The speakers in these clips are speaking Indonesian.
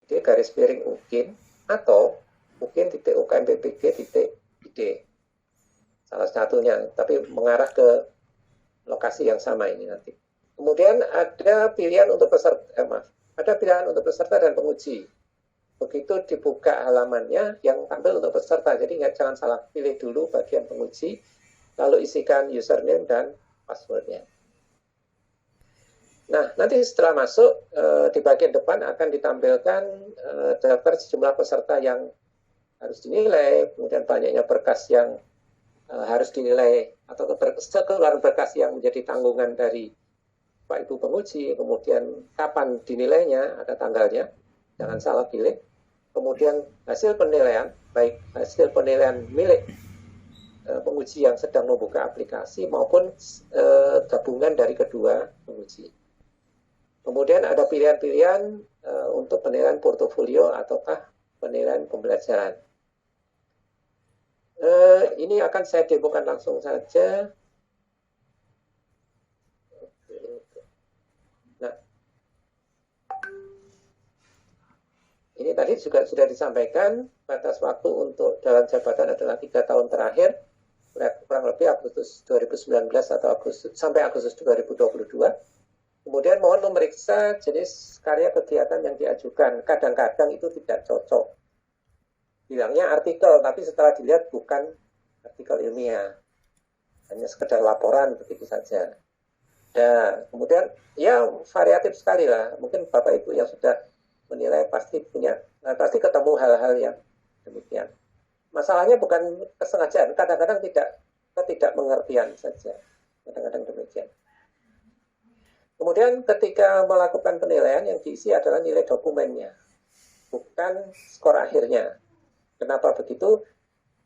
garis miring UKIN atau UKIN.UKMPBG.ID. Salah satunya, tapi mengarah ke lokasi yang sama ini nanti. Kemudian ada pilihan untuk peserta dan penguji. Begitu dibuka halamannya, yang tampil untuk peserta, jadi jangan salah pilih dulu bagian penguji, lalu isikan username dan passwordnya. Nah, nanti setelah masuk, di bagian depan akan ditampilkan daftar sejumlah peserta yang harus dinilai, kemudian banyaknya berkas yang harus dinilai, atau keluaran berkas yang menjadi tanggungan dari Pak Ibu penguji, kemudian kapan dinilainya, ada tanggalnya, jangan salah pilih. Kemudian hasil penilaian, baik hasil penilaian milik penguji yang sedang membuka aplikasi maupun gabungan dari kedua penguji. Kemudian ada pilihan-pilihan untuk penilaian portofolio ataukah penilaian pembelajaran. Ini akan saya demokan langsung saja. Nah, ini tadi juga sudah disampaikan, batas waktu untuk dalam jabatan adalah 3 tahun terakhir, kurang lebih Agustus 2019 atau sampai Agustus 2022. Kemudian mohon memeriksa jenis karya kegiatan yang diajukan. Kadang-kadang itu tidak cocok. Bilangnya artikel, tapi setelah dilihat bukan artikel ilmiah. Hanya sekedar laporan, begitu saja. Dan kemudian, ya variatif sekali lah. Mungkin Bapak Ibu yang sudah menilai pasti pasti ketemu hal-hal yang demikian. Masalahnya bukan kesengajaan, kadang-kadang ketidakmengertian saja. Kadang-kadang demikian. Kemudian ketika melakukan penilaian yang diisi adalah nilai dokumennya, bukan skor akhirnya. Kenapa begitu?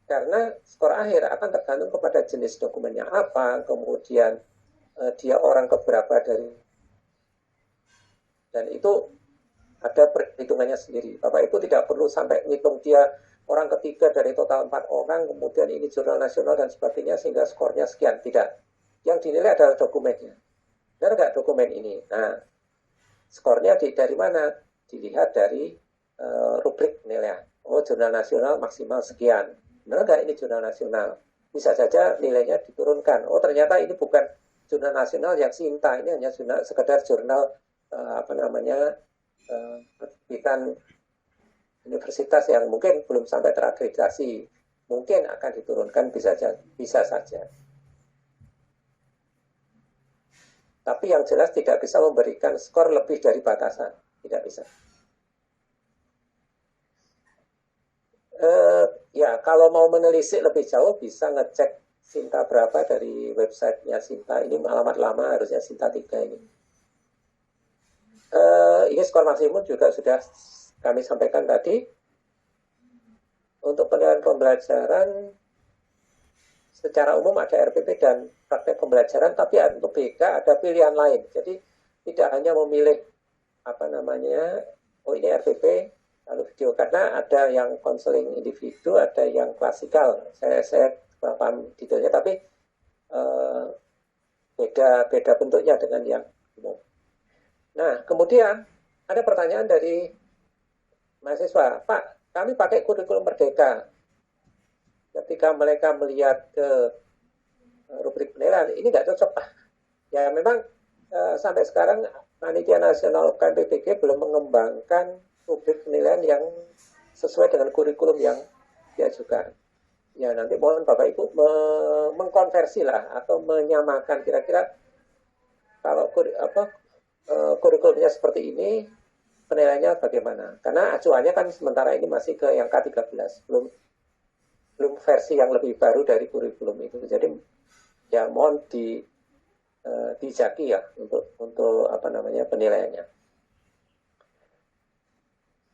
Karena skor akhir akan tergantung kepada jenis dokumennya apa, kemudian dia orang keberapa dari, dan itu ada perhitungannya sendiri. Bapak Ibu tidak perlu sampai ngitung dia orang ketiga dari total 4 orang, kemudian ini jurnal nasional dan sebagainya sehingga skornya sekian. Tidak. Yang dinilai adalah dokumennya. Benar nggak dokumen ini? Nah, skornya dari mana? Dilihat dari rubrik penilaian. Oh, jurnal nasional maksimal sekian. Benar nggak ini jurnal nasional? Bisa saja nilainya diturunkan. Oh, ternyata ini bukan jurnal nasional yang Sinta. Ini hanya sekedar jurnal terbitan universitas yang mungkin belum sampai terakreditasi. Mungkin akan diturunkan, bisa saja. Tapi yang jelas tidak bisa memberikan skor lebih dari batasan. Tidak bisa. Ya, kalau mau menelisik lebih jauh bisa ngecek Sinta berapa dari websitenya Sinta. Ini alamat lama, harusnya Sinta 3 ini. Ini skor maksimum juga sudah kami sampaikan tadi. Untuk penilaian pembelajaran secara umum ada RPP dan praktek pembelajaran, tapi untuk BK ada pilihan lain. Jadi tidak hanya memilih oh ini RPP lalu video, karena ada yang konseling individu, ada yang klasikal. Saya kurang paham detailnya, tapi beda bentuknya dengan yang umum. Nah, kemudian ada pertanyaan dari mahasiswa, Pak, kami pakai kurikulum Merdeka. Ketika mereka melihat ke rubrik penilaian, ini nggak cocok, Pak. Ya memang sampai sekarang Panitia Nasional KMPBG belum mengembangkan rubrik penilaian yang sesuai dengan kurikulum yang diajukan. Ya nanti mohon Bapak Ibu mengkonversi lah atau menyamakan kira-kira kalau kurikulumnya seperti ini penilaiannya bagaimana. Karena acuannya kan sementara ini masih ke yang K13, belum versi yang lebih baru dari kurikulum itu. Jadi ya mohon dijaki ya untuk penilaiannya.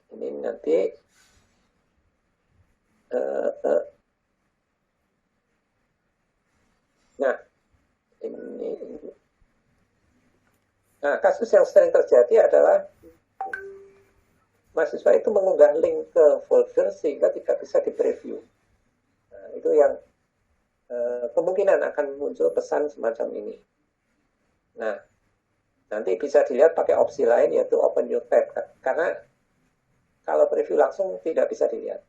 Ini nanti kasus yang sering terjadi adalah mahasiswa itu mengunggah link ke folder sehingga tidak bisa di-preview. Nah, itu yang kemungkinan akan muncul pesan semacam ini. Nah, nanti bisa dilihat pakai opsi lain yaitu open new tab. Karena preview langsung tidak bisa dilihat.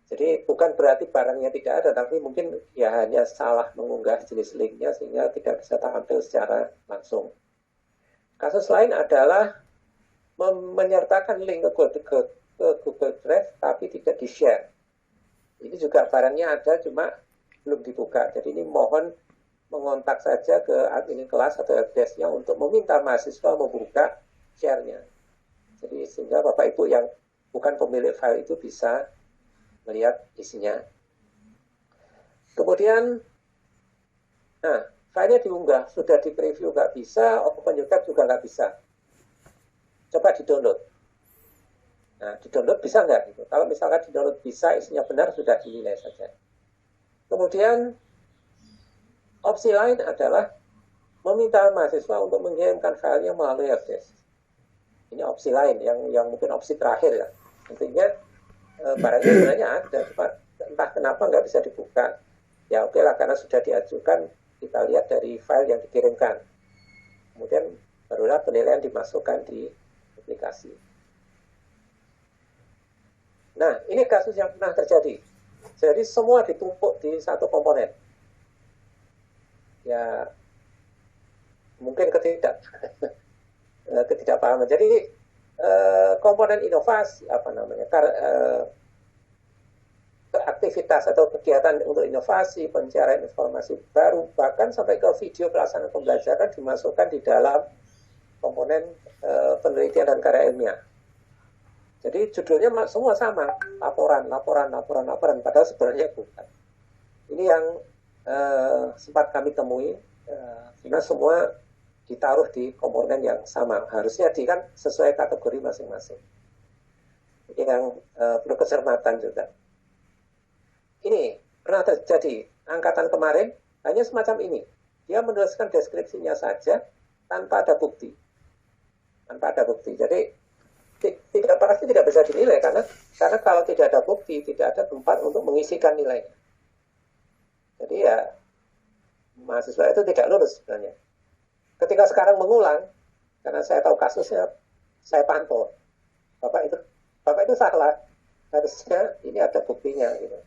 Jadi bukan berarti barangnya tidak ada, tapi mungkin ya hanya salah mengunggah jenis linknya sehingga tidak bisa tampil secara langsung. Kasus lain adalah menyertakan link ke Google Drive tapi tidak di-share. Ini juga barangnya ada cuma belum dibuka. Jadi ini mohon mengontak saja ke admin kelas atau helpdesk-nya untuk meminta mahasiswa membuka share-nya. Jadi sehingga Bapak Ibu yang bukan pemilik file itu bisa melihat isinya. Kemudian, nah, filenya diunggah, sudah di preview nggak bisa, OpenUCAD juga nggak bisa. Coba di-download. Nah, di-download bisa nggak? Gitu. Kalau misalkan di-download bisa, isinya benar, sudah dinilai saja. Kemudian, opsi lain adalah meminta mahasiswa untuk mengirimkan filenya melalui helpdesk. Ini opsi lain, yang mungkin opsi terakhir ya. Intinya, barangnya sebenarnya ada, cuma entah kenapa nggak bisa dibuka. Ya oke lah, karena sudah diajukan, kita lihat dari file yang dikirimkan. Kemudian barulah penilaian dimasukkan di aplikasi. Nah, ini kasus yang pernah terjadi. Jadi semua ditumpuk di satu komponen. Ya, mungkin ketidakpahaman. Jadi komponen inovasi aktivitas atau kegiatan untuk inovasi, pencarian informasi baru, bahkan sampai ke video pelaksanaan pembelajaran dimasukkan di dalam komponen penelitian dan karya ilmiah. Jadi judulnya semua sama, laporan, padahal sebenarnya bukan. Ini yang sempat kami temui, karena semua ditaruh di komponen yang sama. Harusnya kan sesuai kategori masing-masing. Yang perlu kecermatan juga. Ini pernah terjadi angkatan kemarin, hanya semacam ini. Dia menuliskan deskripsinya saja tanpa ada bukti. Jadi pasti tidak bisa dinilai karena kalau tidak ada bukti, tidak ada tempat untuk mengisikan nilainya. Jadi ya mahasiswa itu tidak lulus sebenarnya. Ketika sekarang mengulang, karena saya tahu kasusnya, saya pantau. Bapak itu salah. Harusnya ini ada buktinya. Gitu.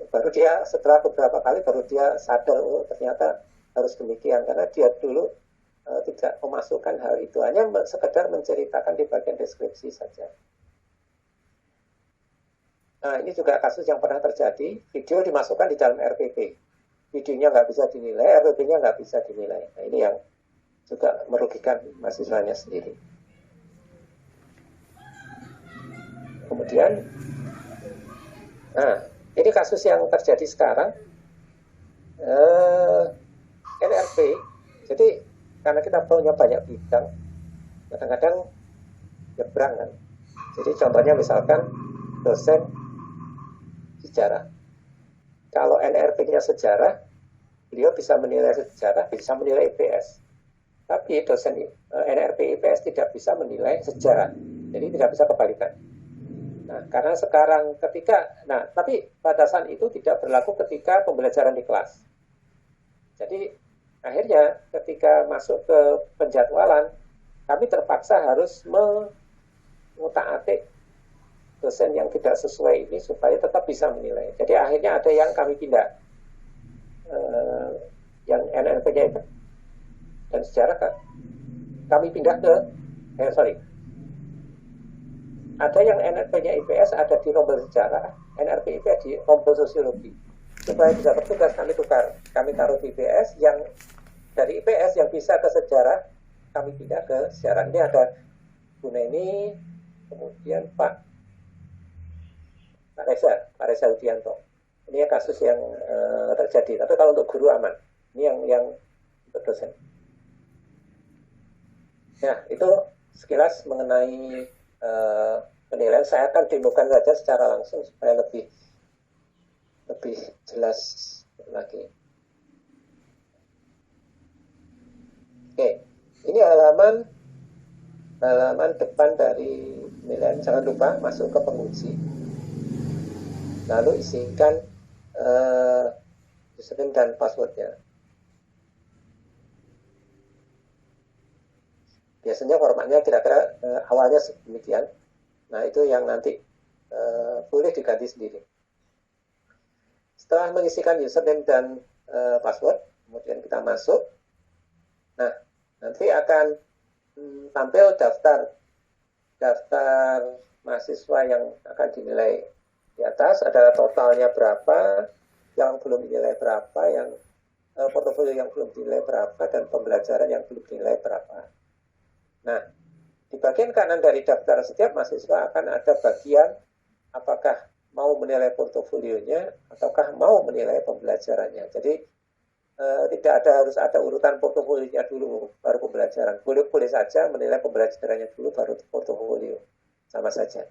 Baru dia setelah beberapa kali baru dia sadar, oh ternyata harus demikian. Karena dia dulu tidak memasukkan hal itu. Hanya sekedar menceritakan di bagian deskripsi saja. Nah, ini juga kasus yang pernah terjadi. Video dimasukkan di dalam RPP. Videonya nggak bisa dinilai, RPP-nya nggak bisa dinilai. Nah, ini yang juga merugikan mahasiswanya sendiri. Kemudian, nah, ini kasus yang terjadi sekarang. NRP, jadi karena kita punya banyak bidang, kadang-kadang nyebrang kan. Jadi contohnya misalkan dosen sejarah. Kalau NRP-nya sejarah, beliau bisa menilai sejarah, bisa menilai IPS. Tapi dosen NRP IPS tidak bisa menilai sejarah. Jadi tidak bisa kebalikan. Nah, karena sekarang tapi batasan itu tidak berlaku ketika pembelajaran di kelas. Jadi akhirnya ketika masuk ke penjadwalan, kami terpaksa harus mengutak-atik dosen yang tidak sesuai ini supaya tetap bisa menilai. Jadi akhirnya ada yang kami pindah, yang NRP-nya itu dan sejarah kami pindah ke ada yang NRP-nya IPS ada di rombel sejarah, NRP IPS di rombel sosiologi. Supaya bisa bertugas kami taruh di IPS, yang dari IPS yang bisa ke sejarah kami pindah ke sejarah. Ini ada Bu Neni, kemudian Pak Reza Udianto. Ini kasus yang terjadi. Tapi kalau untuk guru aman. Ini yang untuk dosen. Nah, itu sekilas mengenai penilaian. Saya akan demokan saja secara langsung supaya lebih jelas lagi. Oke, ini halaman depan dari penilaian. Jangan lupa masuk ke penguji. Lalu isikan username dan passwordnya. Biasanya formatnya kira-kira awalnya demikian. Nah, itu yang nanti boleh diganti sendiri. Setelah mengisikan username dan password, kemudian kita masuk. Nah, nanti akan tampil daftar mahasiswa yang akan dinilai. Di atas ada totalnya berapa, yang belum dinilai berapa, yang portofolio yang belum dinilai berapa, dan pembelajaran yang belum dinilai berapa. Nah, di bagian kanan dari daftar setiap mahasiswa akan ada bagian apakah mau menilai portofolionya ataukah mau menilai pembelajarannya. Jadi tidak harus ada urutan portofolionya dulu baru pembelajaran. Boleh saja menilai pembelajarannya dulu baru portofolio. Sama saja.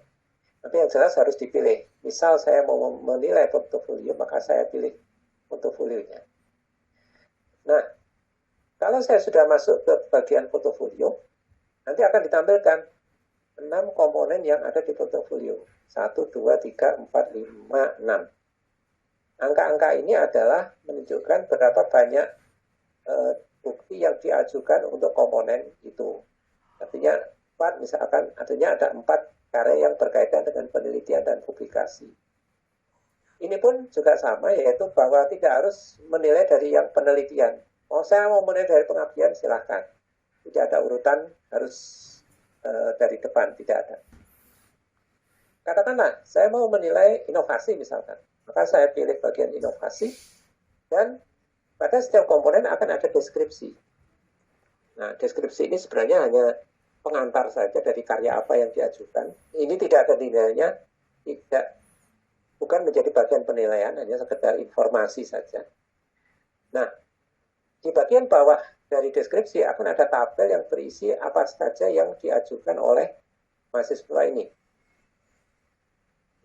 Tapi yang jelas harus dipilih. Misal saya mau menilai portofolio, maka saya pilih portofolionya. Nah, kalau saya sudah masuk ke bagian portofolio, nanti akan ditampilkan 6 komponen yang ada di portofolio. 1, 2, 3, 4, 5, 6. Angka-angka ini adalah menunjukkan berapa banyak bukti yang diajukan untuk komponen itu. Artinya 4, misalkan artinya ada 4 karya yang berkaitan dengan penelitian dan publikasi. Ini pun juga sama, yaitu bahwa tidak harus menilai dari yang penelitian. Saya mau menilai dari pengabdian, silahkan. Tidak ada urutan harus dari depan, tidak ada. Katakanlah, saya mau menilai inovasi misalkan. Maka saya pilih bagian inovasi, dan pada setiap komponen akan ada deskripsi. Nah, deskripsi ini sebenarnya hanya pengantar saja dari karya apa yang diajukan. Ini tidak ada nilainya, bukan menjadi bagian penilaian, hanya sekedar informasi saja. Nah, di bagian bawah dari deskripsi akan ada tabel yang berisi apa saja yang diajukan oleh mahasiswa ini.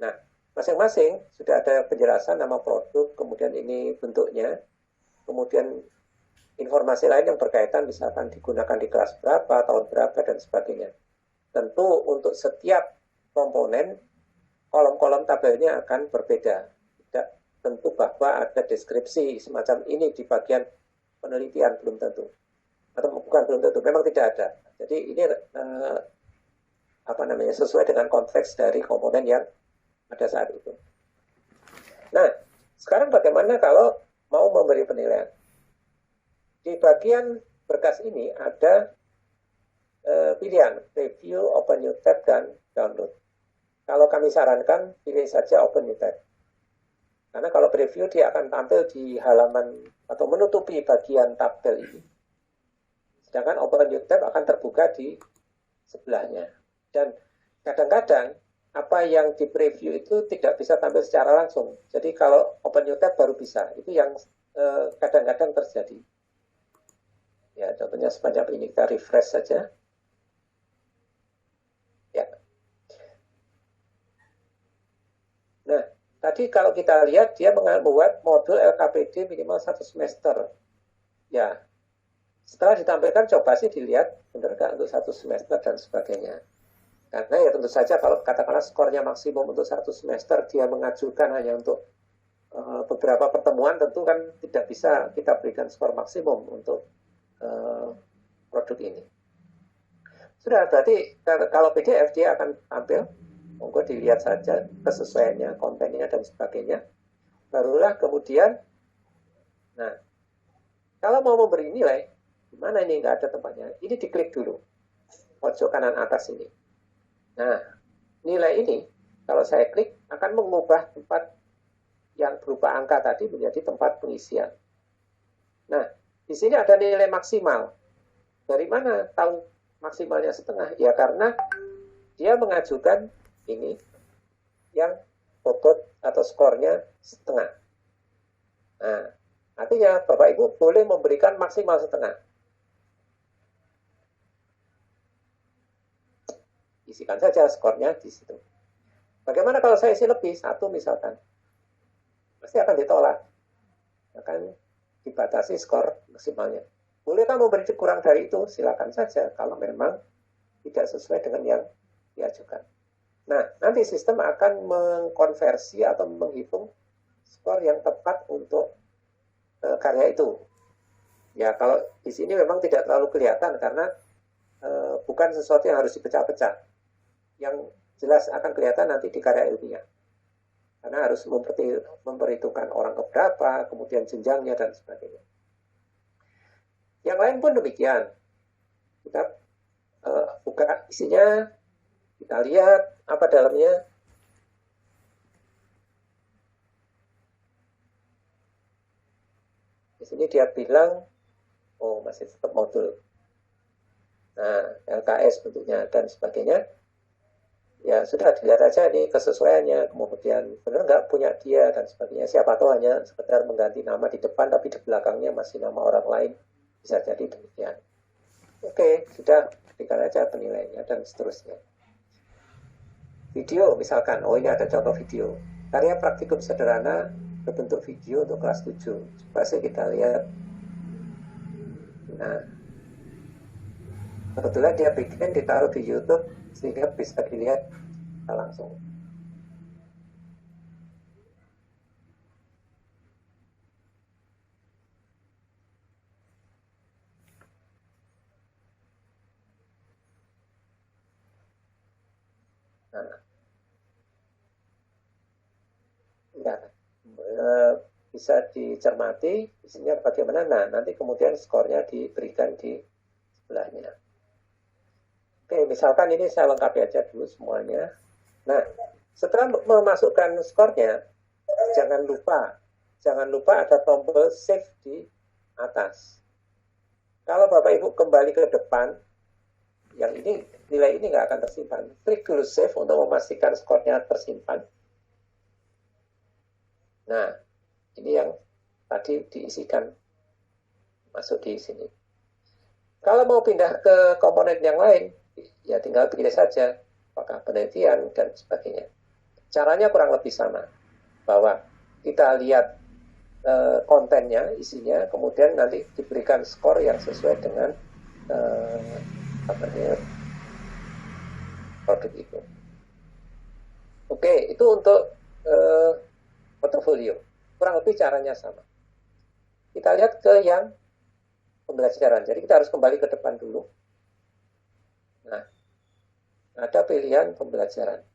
Nah, masing-masing sudah ada penjelasan nama produk, kemudian ini bentuknya, kemudian informasi lain yang berkaitan misalkan digunakan di kelas berapa, tahun berapa, dan sebagainya. Tentu untuk setiap komponen, kolom-kolom tabelnya akan berbeda. Tidak tentu bahwa ada deskripsi semacam ini di bagian penelitian, belum tentu. Atau bukan belum tentu, memang tidak ada. Jadi ini sesuai dengan konteks dari komponen yang ada saat itu. Nah, sekarang bagaimana kalau mau memberi penilaian? Di bagian berkas ini ada pilihan review, open new tab, dan download. Kalau kami sarankan, pilih saja open new tab. Karena kalau preview dia akan tampil di halaman atau menutupi bagian tabel ini. Sedangkan open new tab akan terbuka di sebelahnya. Dan kadang-kadang apa yang di preview itu tidak bisa tampil secara langsung. Jadi kalau open new tab baru bisa. Itu yang kadang-kadang terjadi. Ya, contohnya semacam ini, kita refresh saja. Ya. Nah, tadi kalau kita lihat dia membuat modul LKPD minimal 1 semester. Ya, setelah ditampilkan coba sih dilihat benar nggak untuk 1 semester dan sebagainya. Karena ya tentu saja kalau katakanlah skornya maksimum untuk 1 semester, dia mengajukan hanya untuk beberapa pertemuan, tentu kan tidak bisa kita berikan skor maksimum untuk produk ini. Sudah, berarti kalau PDF dia akan tampil, monggo dilihat saja kesesuaiannya, kontennya, dan sebagainya. Barulah kemudian, nah, kalau mau memberi nilai, di mana ini nggak ada tempatnya, ini diklik dulu, pojok kanan atas ini. Nah, nilai ini, kalau saya klik, akan mengubah tempat yang berupa angka tadi menjadi tempat pengisian. Nah, di sini ada nilai maksimal. Dari mana tahu maksimalnya setengah? Ya karena dia mengajukan ini yang bobot atau skornya setengah. Nah, artinya Bapak Ibu boleh memberikan maksimal setengah. Isikan saja skornya di situ. Bagaimana kalau saya isi lebih? 1 misalkan. Pasti akan ditolak. Akan dibatasi skor maksimalnya. Bolehkah memberi kurang dari itu? Silakan saja kalau memang tidak sesuai dengan yang diajukan. Nah, nanti sistem akan mengkonversi atau menghitung skor yang tepat untuk karya itu. Ya, kalau di sini memang tidak terlalu kelihatan karena bukan sesuatu yang harus dipecah-pecah. Yang jelas akan kelihatan nanti di karya ilmiah. Karena harus memperhitungkan orang keberapa, kemudian jenjangnya, dan sebagainya. Yang lain pun demikian. Kita buka isinya, kita lihat apa dalamnya. Di sini dia bilang, oh masih tetap modul. Nah, LKS bentuknya dan sebagainya. Ya sudah, dilihat aja nih kesesuaiannya, kemudian benar nggak punya dia dan sebagainya. Siapa tahu hanya sekedar mengganti nama di depan, tapi di belakangnya masih nama orang lain. Bisa jadi demikian. Oke, sudah, berikan aja penilaiannya dan seterusnya. Video misalkan, oh ini ada contoh video. Karya praktikum sederhana berbentuk video untuk kelas 7. Coba sih kita lihat. Nah, kebetulan dia bikin ditaruh di YouTube sehingga bisa dilihat langsung. Nah, ya, bisa dicermati isinya bagaimana. Nah, nanti kemudian skornya diberikan di sebelahnya. Oke, misalkan ini saya lengkapi aja dulu semuanya. Nah, setelah memasukkan skornya, jangan lupa ada tombol save di atas. Kalau Bapak Ibu kembali ke depan, yang ini nilai ini nggak akan tersimpan. Klik dulu save untuk memastikan skornya tersimpan. Nah, ini yang tadi diisikan masuk di sini. Kalau mau pindah ke komponen yang lain, ya tinggal pilih saja apakah penelitian dan sebagainya. Caranya kurang lebih sama, bahwa kita lihat kontennya, isinya, kemudian nanti diberikan skor yang sesuai dengan produk itu. Oke, itu untuk portofolio. Kurang lebih caranya sama. Kita lihat ke yang pembelajaran. Jadi kita harus kembali ke depan dulu. Nah, ada pilihan pembelajaran.